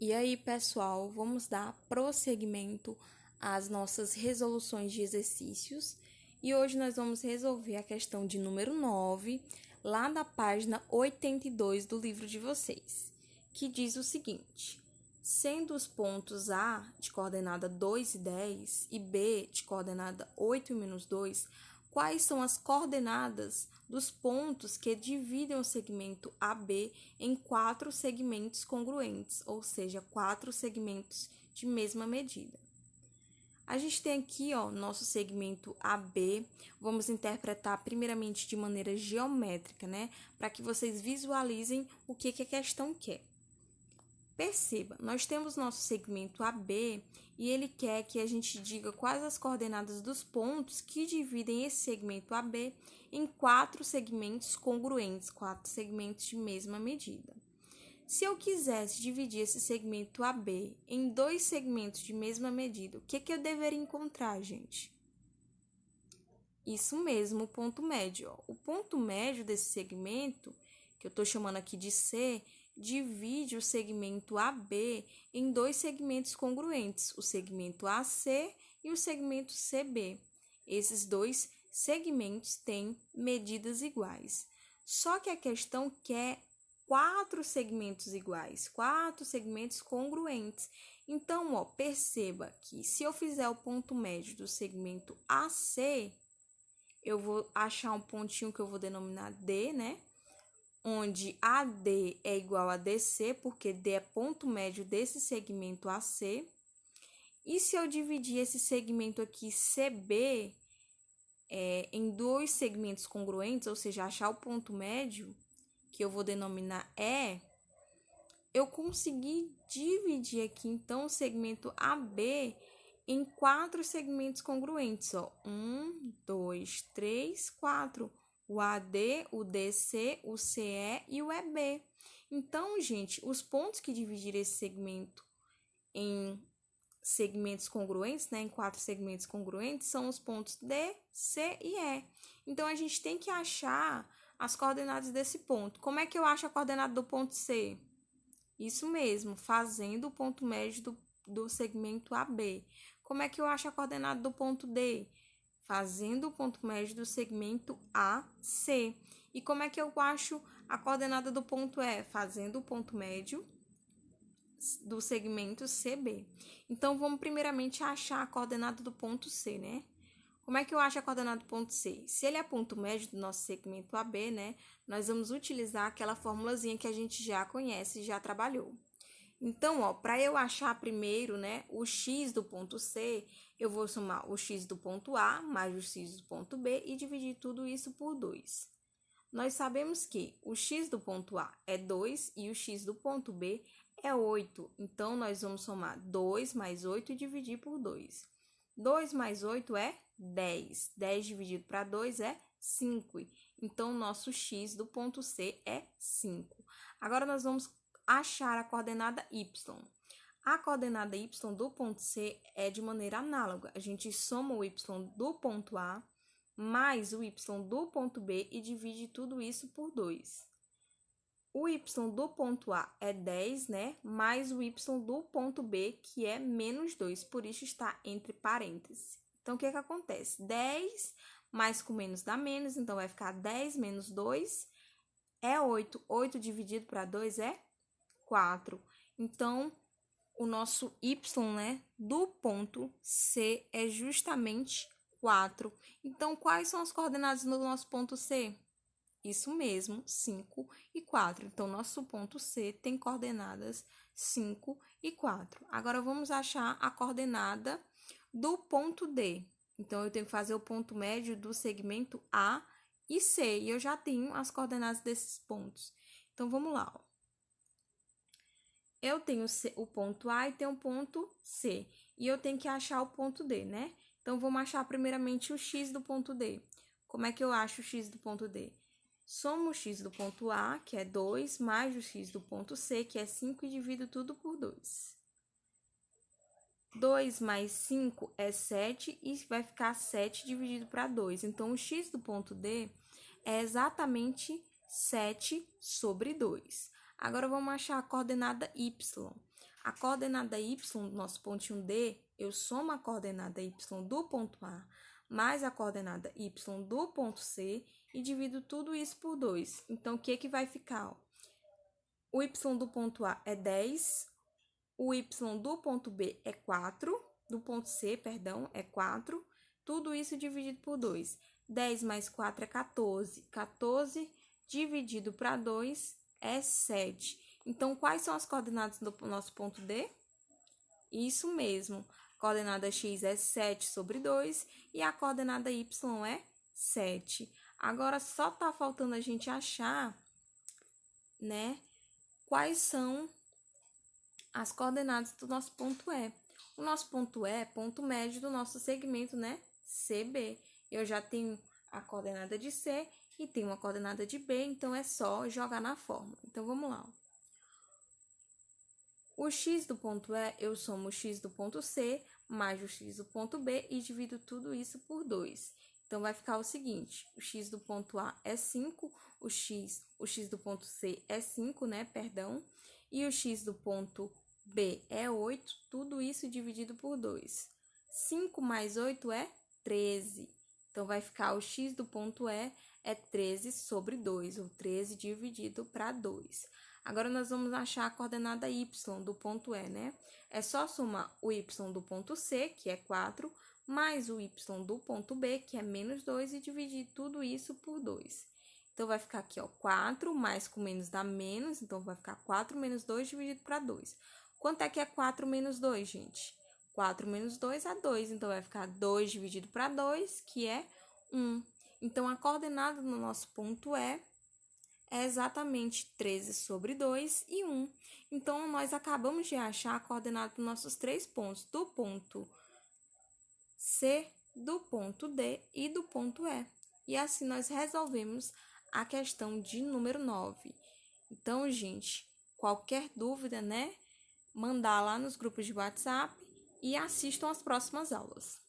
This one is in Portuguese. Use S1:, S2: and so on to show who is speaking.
S1: E aí, pessoal, vamos dar prosseguimento às nossas resoluções de exercícios. E hoje nós vamos resolver a questão de número 9, lá da página 82 do livro de vocês, que diz o seguinte: sendo os pontos A de coordenada 2 e 10 e B de coordenada 8 e menos 2, quais são as coordenadas dos pontos que dividem o segmento AB em 4 segmentos congruentes, ou seja, 4 segmentos de mesma medida. A gente tem aqui, nosso segmento AB. Vamos interpretar primeiramente de maneira geométrica, né? Para que vocês visualizem o que a questão quer. Perceba, nós temos nosso segmento AB e ele quer que a gente diga quais as coordenadas dos pontos que dividem esse segmento AB em 4 segmentos congruentes, 4 segmentos de mesma medida. Se eu quisesse dividir esse segmento AB em 2 segmentos de mesma medida, o que eu deveria encontrar, gente? Isso mesmo, o ponto médio. O ponto médio desse segmento, que eu estou chamando aqui de C, divide o segmento AB em 2 segmentos congruentes, o segmento AC e o segmento CB. Esses 2 segmentos têm medidas iguais. Só que a questão quer 4 segmentos iguais, 4 segmentos congruentes. Então, perceba que se eu fizer o ponto médio do segmento AC, eu vou achar um pontinho que eu vou denominar D, né? Onde AD é igual a DC, porque D é ponto médio desse segmento AC. E se eu dividir esse segmento aqui, CB, em 2 segmentos congruentes, ou seja, achar o ponto médio, que eu vou denominar E, eu consegui dividir aqui, então, o segmento AB em 4 segmentos congruentes, 1, 2, 3, 4. O AD, o DC, o CE e o EB. Então, gente, os pontos que dividiram esse segmento em segmentos congruentes, né, em 4 segmentos congruentes, são os pontos D, C e E. Então, a gente tem que achar as coordenadas desse ponto. Como é que eu acho a coordenada do ponto C? Isso mesmo, fazendo o ponto médio do segmento AB. Como é que eu acho a coordenada do ponto D? Fazendo o ponto médio do segmento AC. E como é que eu acho a coordenada do ponto E? Fazendo o ponto médio do segmento CB. Então, vamos primeiramente achar a coordenada do ponto C, né? Como é que eu acho a coordenada do ponto C? Se ele é ponto médio do nosso segmento AB, né? Nós vamos utilizar aquela formulazinha que a gente já conhece e já trabalhou. Então, para eu achar primeiro, né, o x do ponto C, eu vou somar o x do ponto A mais o x do ponto B e dividir tudo isso por 2. Nós sabemos que o x do ponto A é 2 e o x do ponto B é 8. Então, nós vamos somar 2 mais 8 e dividir por 2. 2 mais 8 é 10. 10 dividido para 2 é 5. Então, nosso x do ponto C é 5. Agora, nós vamos achar a coordenada y. A coordenada y do ponto C é de maneira análoga. A gente soma o y do ponto A mais o y do ponto B e divide tudo isso por 2. O y do ponto A é 10, né? Mais o y do ponto B, que é menos 2, por isso está entre parênteses. Então, o que acontece? 10 mais com menos dá menos, então vai ficar 10 menos 2 é 8. 8 dividido para 2 é 4. Então, o nosso y, né, do ponto C é justamente 4. Então, quais são as coordenadas do nosso ponto C? Isso mesmo, 5 e 4. Então, nosso ponto C tem coordenadas 5 e 4. Agora, vamos achar a coordenada do ponto D. Então, eu tenho que fazer o ponto médio do segmento A e C. E eu já tenho as coordenadas desses pontos. Então, vamos lá, Eu tenho o ponto A e tenho o ponto C. E eu tenho que achar o ponto D, né? Então, vamos achar primeiramente o x do ponto D. Como é que eu acho o x do ponto D? Somo o x do ponto A, que é 2, mais o x do ponto C, que é 5, e divido tudo por 2. 2 mais 5 é 7 e vai ficar 7 dividido para 2. Então, o x do ponto D é exatamente 7 sobre 2. Agora, vamos achar a coordenada y. A coordenada y do nosso pontinho D, eu somo a coordenada y do ponto A mais a coordenada y do ponto C e divido tudo isso por 2. Então, o que vai ficar? Ó? O y do ponto A é 10, o y do ponto B é 4, do ponto C, perdão, é 4, tudo isso dividido por 2. 10 mais 4 é 14, 14 dividido para 2 é 7. Então, quais são as coordenadas do nosso ponto D? Isso mesmo, a coordenada x é 7 sobre 2 e a coordenada y é 7. Agora, só está faltando a gente achar, né, quais são as coordenadas do nosso ponto E. O nosso ponto E é ponto médio do nosso segmento, né, CB. Eu já tenho a coordenada de C e tenho uma coordenada de B, então é só jogar na fórmula. Então, vamos lá. O x do ponto E, eu somo o x do ponto C mais o x do ponto B e divido tudo isso por 2. Então, vai ficar o seguinte, o x do ponto A é 5, o x do ponto C é 5, né, perdão, e o x do ponto B é 8, tudo isso dividido por 2. 5 mais 8 é 13. Então, vai ficar o x do ponto E é 13 sobre 2, ou 13 dividido para 2. Agora, nós vamos achar a coordenada y do ponto E, né? É só somar o y do ponto C, que é 4, mais o y do ponto B, que é menos 2, e dividir tudo isso por 2. Então, vai ficar aqui, ó, 4, mais com menos dá menos, então vai ficar 4 menos 2 dividido para 2. Quanto é que é 4 menos 2, gente? 4 menos 2 é 2, então vai ficar 2 dividido para 2, que é 1. Então, a coordenada do nosso ponto é exatamente 13 sobre 2 e 1. Então, nós acabamos de achar a coordenada dos nossos 3 pontos, do ponto C, do ponto D e do ponto E. E assim nós resolvemos a questão de número 9. Então, gente, qualquer dúvida, né? Mandar lá nos grupos de WhatsApp e assistam às próximas aulas.